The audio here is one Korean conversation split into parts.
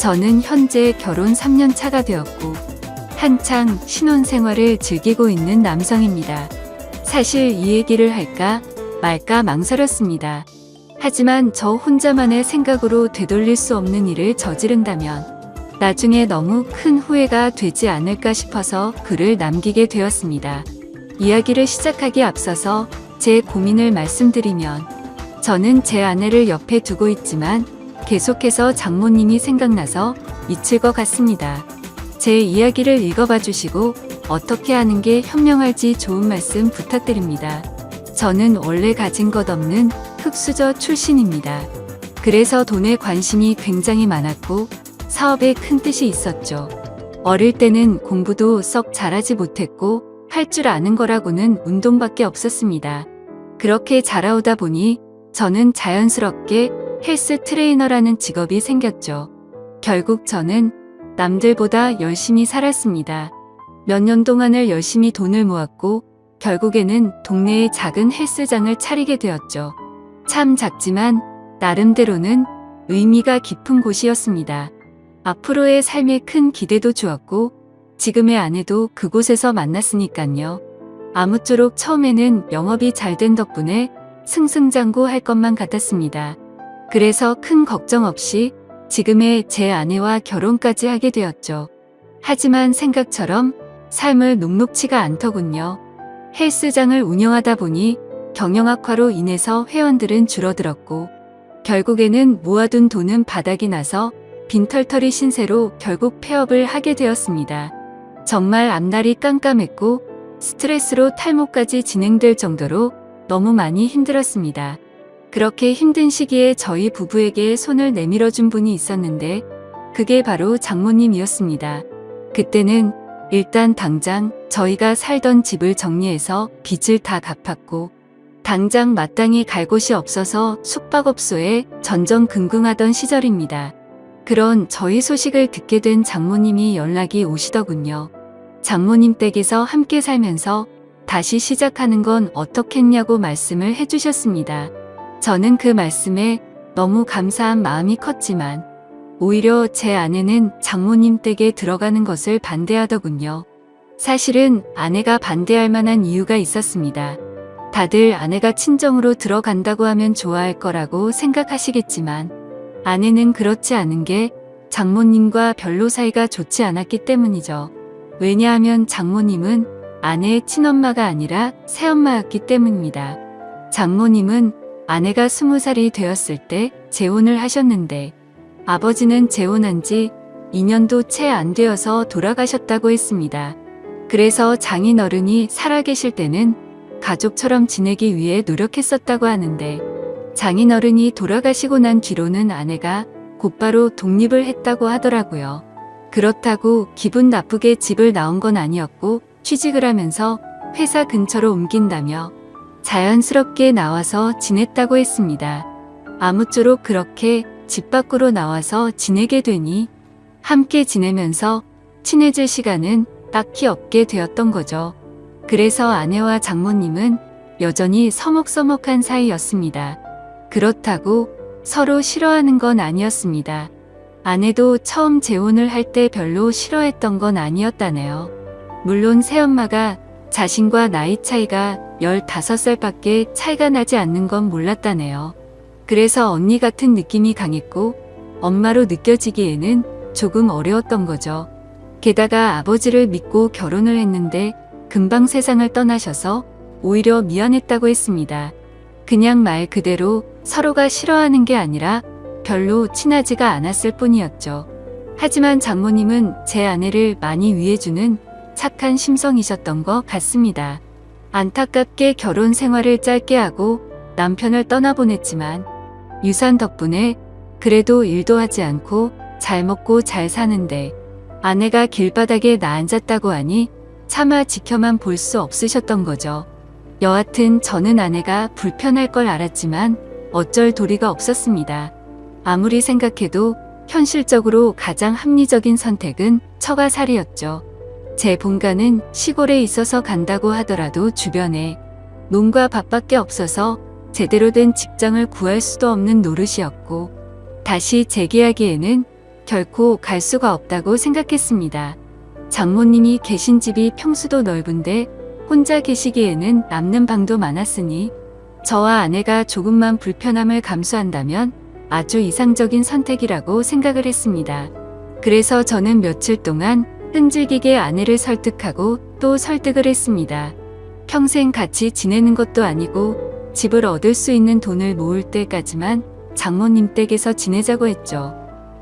저는 현재 결혼 3년 차가 되었고 한창 신혼생활을 즐기고 있는 남성입니다. 사실 이 얘기를 할까 말까 망설였습니다. 하지만 저 혼자만의 생각으로 되돌릴 수 없는 일을 저지른다면 나중에 너무 큰 후회가 되지 않을까 싶어서 글을 남기게 되었습니다. 이야기를 시작하기 앞서서 제 고민을 말씀드리면 저는 제 아내를 옆에 두고 있지만 계속해서 장모님이 생각나서 미칠 것 같습니다. 제 이야기를 읽어봐 주시고 어떻게 하는 게 현명할지 좋은 말씀 부탁드립니다. 저는 원래 가진 것 없는 흙수저 출신입니다. 그래서 돈에 관심이 굉장히 많았고 사업에 큰 뜻이 있었죠. 어릴 때는 공부도 썩 잘하지 못했고 할 줄 아는 거라고는 운동밖에 없었습니다. 그렇게 자라오다 보니 저는 자연스럽게 헬스 트레이너라는 직업이 생겼죠. 결국 저는 남들보다 열심히 살았습니다. 몇 년 동안을 열심히 돈을 모았고 결국에는 동네에 작은 헬스장을 차리게 되었죠. 참 작지만 나름대로는 의미가 깊은 곳이었습니다. 앞으로의 삶에 큰 기대도 주었고 지금의 아내도 그곳에서 만났으니깐요. 아무쪼록 처음에는 영업이 잘 된 덕분에 승승장구할 것만 같았습니다. 그래서 큰 걱정 없이 지금의 제 아내와 결혼까지 하게 되었죠. 하지만 생각처럼 삶을 녹록치가 않더군요. 헬스장을 운영하다 보니 경영 악화로 인해서 회원들은 줄어들었고 결국에는 모아둔 돈은 바닥이 나서 빈털터리 신세로 결국 폐업을 하게 되었습니다. 정말 앞날이 깜깜했고 스트레스로 탈모까지 진행될 정도로 너무 많이 힘들었습니다. 그렇게 힘든 시기에 저희 부부에게 손을 내밀어준 분이 있었는데 그게 바로 장모님이었습니다. 그때는 일단 당장 저희가 살던 집을 정리해서 빚을 다 갚았고 당장 마땅히 갈 곳이 없어서 숙박업소에 전전긍긍하던 시절입니다. 그런 저희 소식을 듣게 된 장모님이 연락이 오시더군요. 장모님 댁에서 함께 살면서 다시 시작하는 건 어떻겠냐고 말씀을 해주셨습니다. 저는 그 말씀에 너무 감사한 마음이 컸지만 오히려 제 아내는 장모님 댁에 들어가는 것을 반대하더군요. 사실은 아내가 반대할 만한 이유가 있었습니다. 다들 아내가 친정으로 들어간다고 하면 좋아할 거라고 생각하시겠지만 아내는 그렇지 않은 게 장모님과 별로 사이가 좋지 않았기 때문이죠. 왜냐하면 장모님은 아내의 친엄마가 아니라 새엄마였기 때문입니다. 장모님은 아내가 20살이 되었을 때 재혼을 하셨는데 아버지는 재혼한 지 2년도 채 안 되어서 돌아가셨다고 했습니다. 그래서 장인어른이 살아계실 때는 가족처럼 지내기 위해 노력했었다고 하는데 장인어른이 돌아가시고 난 뒤로는 아내가 곧바로 독립을 했다고 하더라고요. 그렇다고 기분 나쁘게 집을 나온 건 아니었고 취직을 하면서 회사 근처로 옮긴다며 자연스럽게 나와서 지냈다고 했습니다. 아무쪼록 그렇게 집 밖으로 나와서 지내게 되니 함께 지내면서 친해질 시간은 딱히 없게 되었던 거죠. 그래서 아내와 장모님은 여전히 서먹서먹한 사이였습니다. 그렇다고 서로 싫어하는 건 아니었습니다. 아내도 처음 재혼을 할 때 별로 싫어했던 건 아니었다네요. 물론 새엄마가 자신과 나이 차이가 15살밖에 차이가 나지 않는 건 몰랐다네요. 그래서 언니 같은 느낌이 강했고 엄마로 느껴지기에는 조금 어려웠던 거죠. 게다가 아버지를 믿고 결혼을 했는데 금방 세상을 떠나셔서 오히려 미안했다고 했습니다. 그냥 말 그대로 서로가 싫어하는 게 아니라 별로 친하지가 않았을 뿐이었죠. 하지만 장모님은 제 아내를 많이 위해주는 착한 심성이셨던 것 같습니다. 안타깝게 결혼 생활을 짧게 하고 남편을 떠나보냈지만 유산 덕분에 그래도 일도 하지 않고 잘 먹고 잘 사는데 아내가 길바닥에 나앉았다고 하니 차마 지켜만 볼 수 없으셨던 거죠. 여하튼 저는 아내가 불편할 걸 알았지만 어쩔 도리가 없었습니다. 아무리 생각해도 현실적으로 가장 합리적인 선택은 처가살이였죠. 제 본가는 시골에 있어서 간다고 하더라도 주변에 논과 밭밖에 없어서 제대로 된 직장을 구할 수도 없는 노릇이었고 다시 재계하기에는 결코 갈 수가 없다고 생각했습니다. 장모님이 계신 집이 평수도 넓은데 혼자 계시기에는 남는 방도 많았으니 저와 아내가 조금만 불편함을 감수한다면 아주 이상적인 선택이라고 생각을 했습니다. 그래서 저는 며칠 동안 끈질기게 아내를 설득하고 또 설득을 했습니다. 평생 같이 지내는 것도 아니고 집을 얻을 수 있는 돈을 모을 때까지만 장모님 댁에서 지내자고 했죠.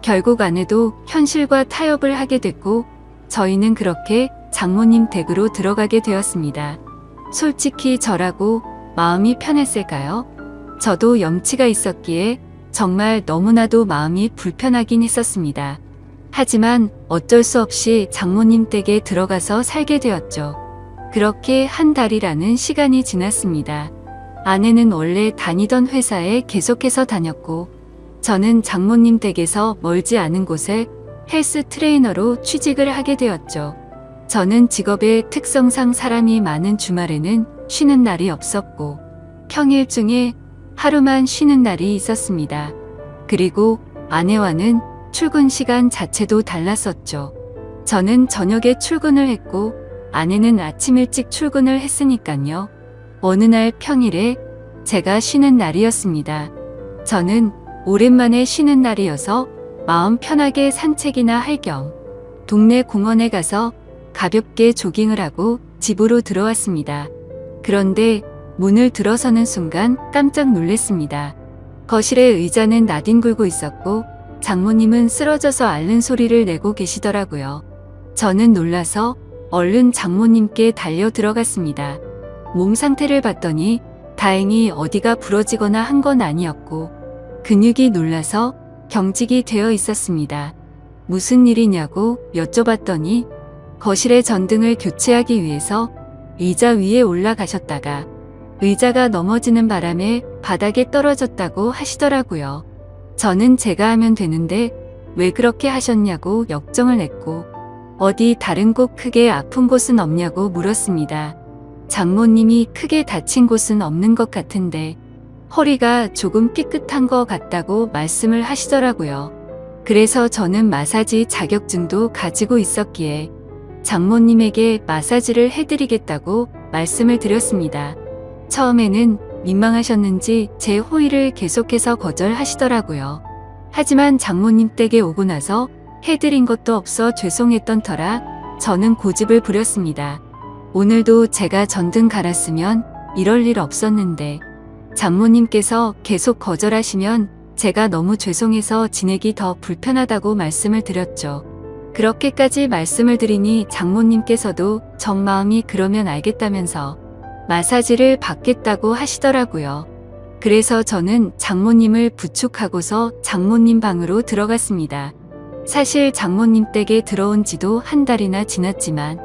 결국 아내도 현실과 타협을 하게 됐고 저희는 그렇게 장모님 댁으로 들어가게 되었습니다. 솔직히 저라고 마음이 편했을까요? 저도 염치가 있었기에 정말 너무나도 마음이 불편하긴 했었습니다. 하지만 어쩔 수 없이 장모님 댁에 들어가서 살게 되었죠. 그렇게 한 달이라는 시간이 지났습니다. 아내는 원래 다니던 회사에 계속해서 다녔고 저는 장모님 댁에서 멀지 않은 곳에 헬스 트레이너로 취직을 하게 되었죠. 저는 직업의 특성상 사람이 많은 주말에는 쉬는 날이 없었고 평일 중에 하루만 쉬는 날이 있었습니다. 그리고 아내와는 출근 시간 자체도 달랐었죠. 저는 저녁에 출근을 했고 아내는 아침 일찍 출근을 했으니까요. 어느 날 평일에 제가 쉬는 날이었습니다. 저는 오랜만에 쉬는 날이어서 마음 편하게 산책이나 할 겸 동네 공원에 가서 가볍게 조깅을 하고 집으로 들어왔습니다. 그런데 문을 들어서는 순간 깜짝 놀랐습니다. 거실에 의자는 나뒹굴고 있었고 장모님은 쓰러져서 앓는 소리를 내고 계시더라고요. 저는 놀라서 얼른 장모님께 달려 들어갔습니다. 몸 상태를 봤더니 다행히 어디가 부러지거나 한 건 아니었고 근육이 놀라서 경직이 되어 있었습니다. 무슨 일이냐고 여쭤봤더니 거실의 전등을 교체하기 위해서 의자 위에 올라가셨다가 의자가 넘어지는 바람에 바닥에 떨어졌다고 하시더라고요. 저는 제가 하면 되는데 왜 그렇게 하셨냐고 역정을 냈고 어디 다른 곳 크게 아픈 곳은 없냐고 물었습니다. 장모님이 크게 다친 곳은 없는 것 같은데 허리가 조금 삐끗한 것 같다고 말씀을 하시더라고요. 그래서 저는 마사지 자격증도 가지고 있었기에 장모님에게 마사지를 해드리겠다고 말씀을 드렸습니다. 처음에는 민망하셨는지 제 호의를 계속해서 거절하시더라고요. 하지만 장모님 댁에 오고 나서 해드린 것도 없어 죄송했던 터라 저는 고집을 부렸습니다. 오늘도 제가 전등 갈았으면 이럴 일 없었는데 장모님께서 계속 거절하시면 제가 너무 죄송해서 지내기 더 불편하다고 말씀을 드렸죠. 그렇게까지 말씀을 드리니 장모님께서도 정마음이 그러면 알겠다면서 마사지를 받겠다고 하시더라고요. 그래서 저는 장모님을 부축하고서 장모님 방으로 들어갔습니다. 사실 장모님 댁에 들어온 지도 한 달이나 지났지만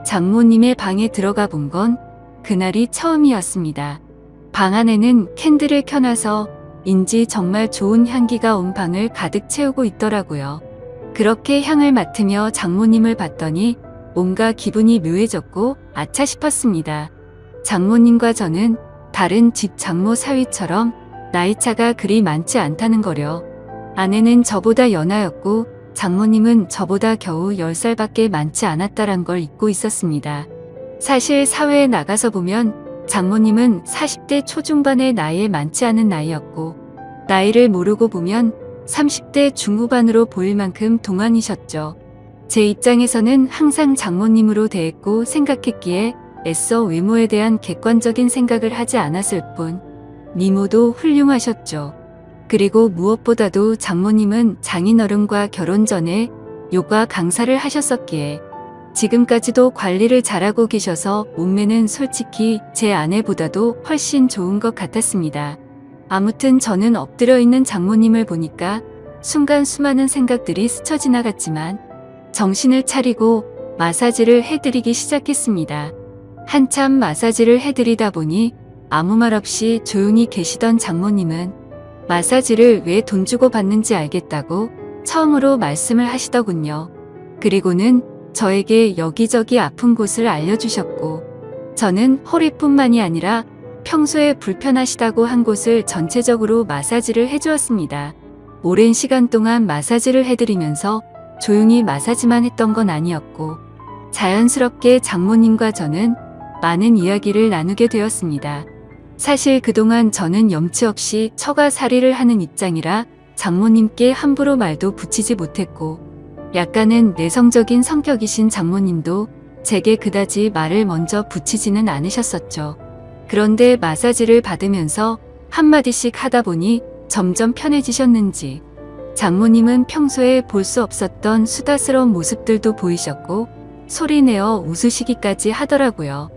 장모님의 방에 들어가 본 건 그날이 처음이었습니다. 방 안에는 캔들을 켜놔서 인지 정말 좋은 향기가 온 방을 가득 채우고 있더라고요. 그렇게 향을 맡으며 장모님을 봤더니 뭔가 기분이 묘해졌고 아차 싶었습니다. 장모님과 저는 다른 집 장모 사위처럼 나이차가 그리 많지 않다는 거려. 아내는 저보다 연하였고 장모님은 저보다 겨우 10살밖에 많지 않았다란 걸 잊고 있었습니다. 사실 사회에 나가서 보면 장모님은 40대 초중반의 나이에 많지 않은 나이였고 나이를 모르고 보면 30대 중후반으로 보일 만큼 동안이셨죠. 제 입장에서는 항상 장모님으로 대했고 생각했기에 애써 외모에 대한 객관적인 생각을 하지 않았을 뿐 미모도 훌륭하셨죠. 그리고 무엇보다도 장모님은 장인어른과 결혼 전에 요가 강사를 하셨었기에 지금까지도 관리를 잘하고 계셔서 몸매는 솔직히 제 아내보다도 훨씬 좋은 것 같았습니다. 아무튼 저는 엎드려 있는 장모님을 보니까 순간 수많은 생각들이 스쳐 지나갔지만 정신을 차리고 마사지를 해드리기 시작했습니다. 한참 마사지를 해드리다 보니 아무 말 없이 조용히 계시던 장모님은 마사지를 왜 돈 주고 받는지 알겠다고 처음으로 말씀을 하시더군요. 그리고는 저에게 여기저기 아픈 곳을 알려주셨고 저는 허리뿐만이 아니라 평소에 불편하시다고 한 곳을 전체적으로 마사지를 해주었습니다. 오랜 시간 동안 마사지를 해드리면서 조용히 마사지만 했던 건 아니었고 자연스럽게 장모님과 저는 많은 이야기를 나누게 되었습니다. 사실 그동안 저는 염치 없이 처가살이를 하는 입장이라 장모님께 함부로 말도 붙이지 못했고 약간은 내성적인 성격이신 장모님도 제게 그다지 말을 먼저 붙이지는 않으셨었죠. 그런데 마사지를 받으면서 한마디씩 하다 보니 점점 편해지셨는지 장모님은 평소에 볼 수 없었던 수다스러운 모습들도 보이셨고 소리내어 웃으시기까지 하더라고요.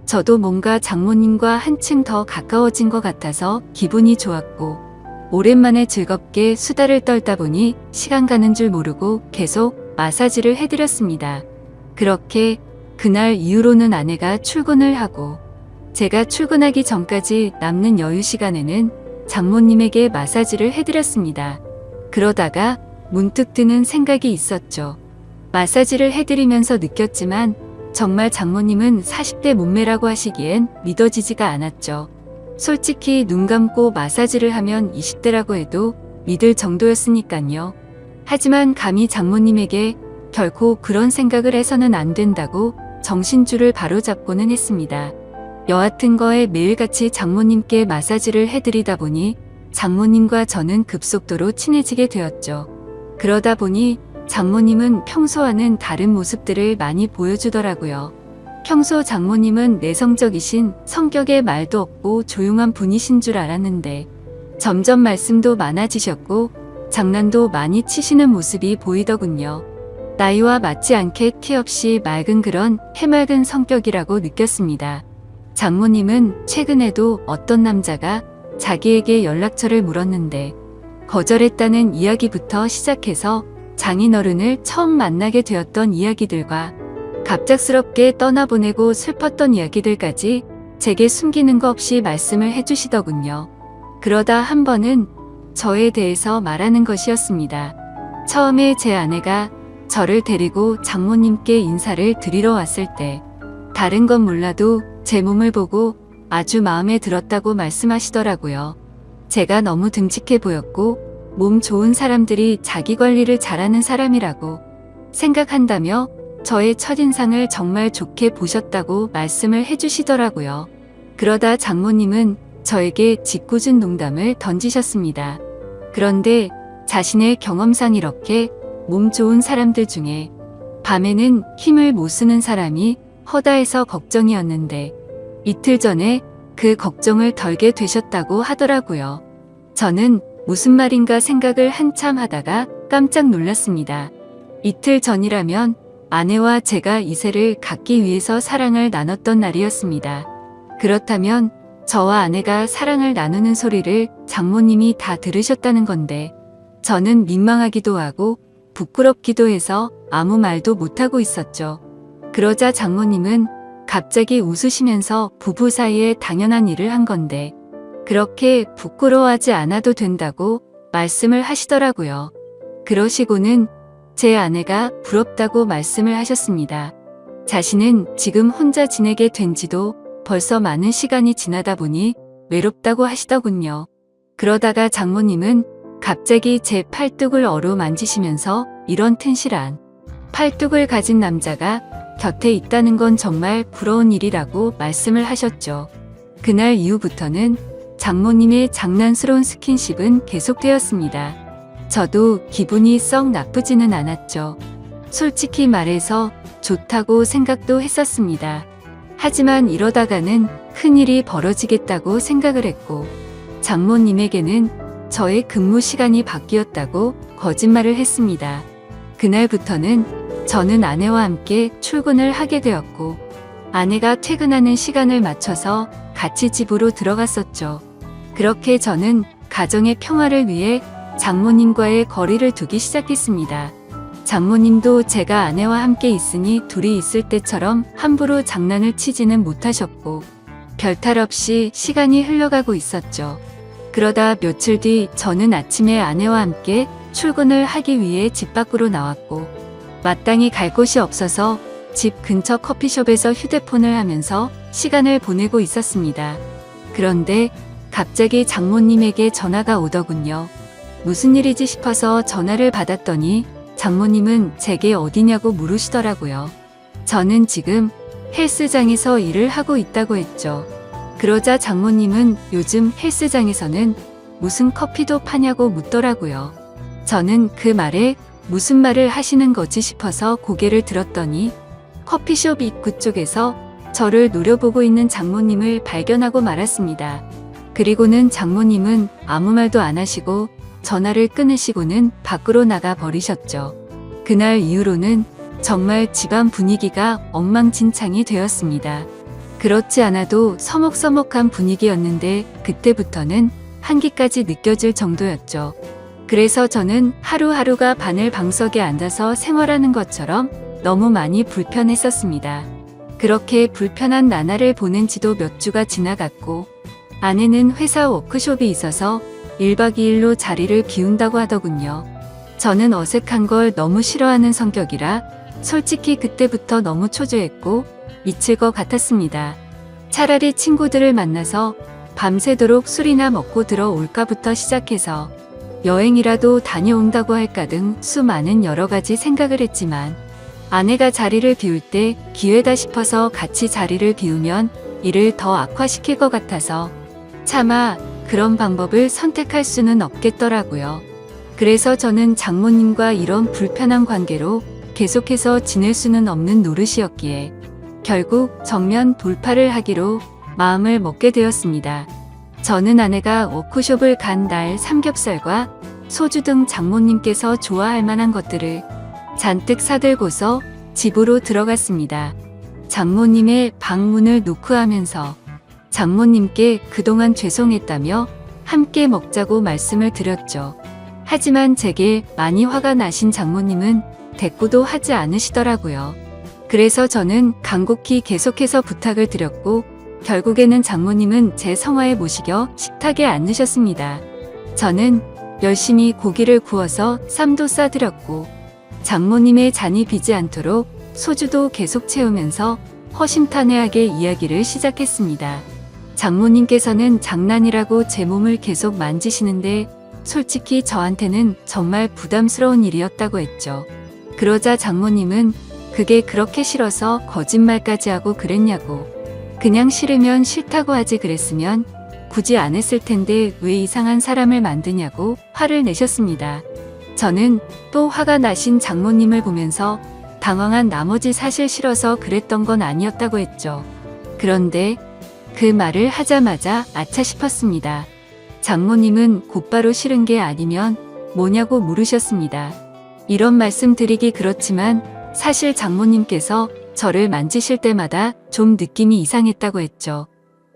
저도 뭔가 장모님과 한층 더 가까워진 것 같아서 기분이 좋았고 오랜만에 즐겁게 수다를 떨다 보니 시간 가는 줄 모르고 계속 마사지를 해드렸습니다. 그렇게 그날 이후로는 아내가 출근을 하고 제가 출근하기 전까지 남는 여유 시간에는 장모님에게 마사지를 해드렸습니다. 그러다가 문득 드는 생각이 있었죠. 마사지를 해드리면서 느꼈지만 정말 장모님은 40대 몸매라고 하시기엔 믿어지지가 않았죠. 솔직히 눈 감고 마사지를 하면 20대라고 해도 믿을 정도였으니까요. 하지만 감히 장모님에게 결코 그런 생각을 해서는 안 된다고 정신줄을 바로잡고는 했습니다. 여하튼 거에 매일같이 장모님께 마사지를 해드리다 보니 장모님과 저는 급속도로 친해지게 되었죠. 그러다 보니 장모님은 평소와는 다른 모습들을 많이 보여주더라고요. 평소 장모님은 내성적이신 성격에 말도 없고 조용한 분이신 줄 알았는데 점점 말씀도 많아지셨고 장난도 많이 치시는 모습이 보이더군요. 나이와 맞지 않게 티 없이 맑은 그런 해맑은 성격이라고 느꼈습니다. 장모님은 최근에도 어떤 남자가 자기에게 연락처를 물었는데 거절했다는 이야기부터 시작해서 장인어른을 처음 만나게 되었던 이야기들과 갑작스럽게 떠나보내고 슬펐던 이야기들까지 제게 숨기는 거 없이 말씀을 해주시더군요. 그러다 한 번은 저에 대해서 말하는 것이었습니다. 처음에 제 아내가 저를 데리고 장모님께 인사를 드리러 왔을 때 다른 건 몰라도 제 몸을 보고 아주 마음에 들었다고 말씀하시더라고요. 제가 너무 듬직해 보였고 몸 좋은 사람들이 자기 관리를 잘하는 사람이라고 생각한다며 저의 첫인상을 정말 좋게 보셨다고 말씀을 해주시더라고요. 그러다 장모님은 저에게 짓궂은 농담을 던지셨습니다. 그런데 자신의 경험상 이렇게 몸 좋은 사람들 중에 밤에는 힘을 못 쓰는 사람이 허다해서 걱정이었는데 이틀 전에 그 걱정을 덜게 되셨다고 하더라고요. 저는 무슨 말인가 생각을 한참 하다가 깜짝 놀랐습니다. 이틀 전이라면 아내와 제가 이세를 갖기 위해서 사랑을 나눴던 날이었습니다. 그렇다면 저와 아내가 사랑을 나누는 소리를 장모님이 다 들으셨다는 건데 저는 민망하기도 하고 부끄럽기도 해서 아무 말도 못하고 있었죠. 그러자 장모님은 갑자기 웃으시면서 부부 사이에 당연한 일을 한 건데 그렇게 부끄러워하지 않아도 된다고 말씀을 하시더라고요. 그러시고는 제 아내가 부럽다고 말씀을 하셨습니다. 자신은 지금 혼자 지내게 된 지도 벌써 많은 시간이 지나다 보니 외롭다고 하시더군요. 그러다가 장모님은 갑자기 제 팔뚝을 어루만지시면서 이런 튼실한 팔뚝을 가진 남자가 곁에 있다는 건 정말 부러운 일이라고 말씀을 하셨죠. 그날 이후부터는 장모님의 장난스러운 스킨십은 계속되었습니다. 저도 기분이 썩 나쁘지는 않았죠. 솔직히 말해서 좋다고 생각도 했었습니다. 하지만 이러다가는 큰일이 벌어지겠다고 생각을 했고 장모님에게는 저의 근무 시간이 바뀌었다고 거짓말을 했습니다. 그날부터는 저는 아내와 함께 출근을 하게 되었고 아내가 퇴근하는 시간을 맞춰서 같이 집으로 들어갔었죠. 그렇게 저는 가정의 평화를 위해 장모님과의 거리를 두기 시작했습니다. 장모님도 제가 아내와 함께 있으니 둘이 있을 때처럼 함부로 장난을 치지는 못하셨고 별탈 없이 시간이 흘러가고 있었죠. 그러다 며칠 뒤 저는 아침에 아내와 함께 출근을 하기 위해 집 밖으로 나왔고 마땅히 갈 곳이 없어서 집 근처 커피숍에서 휴대폰을 하면서 시간을 보내고 있었습니다. 그런데 갑자기 장모님에게 전화가 오더군요. 무슨 일이지 싶어서 전화를 받았더니 장모님은 제게 어디냐고 물으시더라고요. 저는 지금 헬스장에서 일을 하고 있다고 했죠. 그러자 장모님은 요즘 헬스장에서는 무슨 커피도 파냐고 묻더라고요. 저는 그 말에 무슨 말을 하시는 거지 싶어서 고개를 들었더니 커피숍 입구 쪽에서 저를 노려보고 있는 장모님을 발견하고 말았습니다. 그리고는 장모님은 아무 말도 안 하시고 전화를 끊으시고는 밖으로 나가 버리셨죠. 그날 이후로는 정말 집안 분위기가 엉망진창이 되었습니다. 그렇지 않아도 서먹서먹한 분위기였는데 그때부터는 한기까지 느껴질 정도였죠. 그래서 저는 하루하루가 바늘방석에 앉아서 생활하는 것처럼 너무 많이 불편했었습니다. 그렇게 불편한 나날을 보낸 지도 몇 주가 지나갔고 아내는 회사 워크숍이 있어서 1박 2일로 자리를 비운다고 하더군요. 저는 어색한 걸 너무 싫어하는 성격이라 솔직히 그때부터 너무 초조했고 미칠 것 같았습니다. 차라리 친구들을 만나서 밤새도록 술이나 먹고 들어올까부터 시작해서 여행이라도 다녀온다고 할까 등 수많은 여러 가지 생각을 했지만 아내가 자리를 비울 때 기회다 싶어서 같이 자리를 비우면 일을 더 악화시킬 것 같아서 차마 그런 방법을 선택할 수는 없겠더라고요. 그래서 저는 장모님과 이런 불편한 관계로 계속해서 지낼 수는 없는 노릇이었기에 결국 정면 돌파를 하기로 마음을 먹게 되었습니다. 저는 아내가 워크숍을 간 날 삼겹살과 소주 등 장모님께서 좋아할 만한 것들을 잔뜩 사들고서 집으로 들어갔습니다. 장모님의 방문을 노크하면서 장모님께 그동안 죄송했다며 함께 먹자고 말씀을 드렸죠. 하지만 제게 많이 화가 나신 장모님은 대꾸도 하지 않으시더라고요. 그래서 저는 간곡히 계속해서 부탁을 드렸고 결국에는 장모님은 제 성화에 모시겨 식탁에 앉으셨습니다. 저는 열심히 고기를 구워서 쌈도 싸드렸고 장모님의 잔이 비지 않도록 소주도 계속 채우면서 허심탄회하게 이야기를 시작했습니다. 장모님께서는 장난이라고 제 몸을 계속 만지시는데 솔직히 저한테는 정말 부담스러운 일이었다고 했죠. 그러자 장모님은 그게 그렇게 싫어서 거짓말까지 하고 그랬냐고. 그냥 싫으면 싫다고 하지 그랬으면 굳이 안 했을 텐데 왜 이상한 사람을 만드냐고 화를 내셨습니다. 저는 또 화가 나신 장모님을 보면서 당황한 나머지 사실 싫어서 그랬던 건 아니었다고 했죠. 그런데 그 말을 하자마자 아차 싶었습니다. 장모님은 곧바로 싫은 게 아니면 뭐냐고 물으셨습니다. 이런 말씀 드리기 그렇지만 사실 장모님께서 저를 만지실 때마다 좀 느낌이 이상했다고 했죠.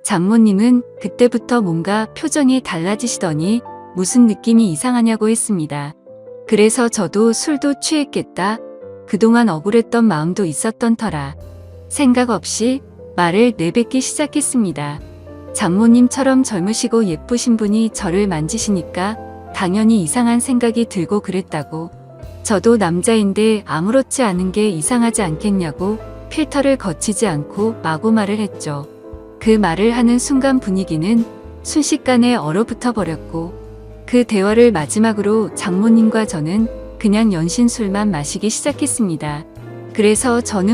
장모님은 그때부터 뭔가 표정이 달라지시더니 무슨 느낌이 이상하냐고 했습니다. 그래서 저도 술도 취했겠다. 그동안 억울했던 마음도 있었던 터라 생각 없이 말을 내뱉기 시작했습니다. 장모님처럼 젊으시고 예쁘신 분이 저를 만지시니까 당연히 이상한 생각이 들고 그랬다고. 저도 남자인데 아무렇지 않은 게 이상하지 않겠냐고 필터를 거치지 않고 마구 말을 했죠. 그 말을 하는 순간 분위기는 순식간에 얼어붙어 버렸고 그 대화를 마지막으로 장모님과 저는 그냥 연신 술만 마시기 시작했습니다. 그래서 저는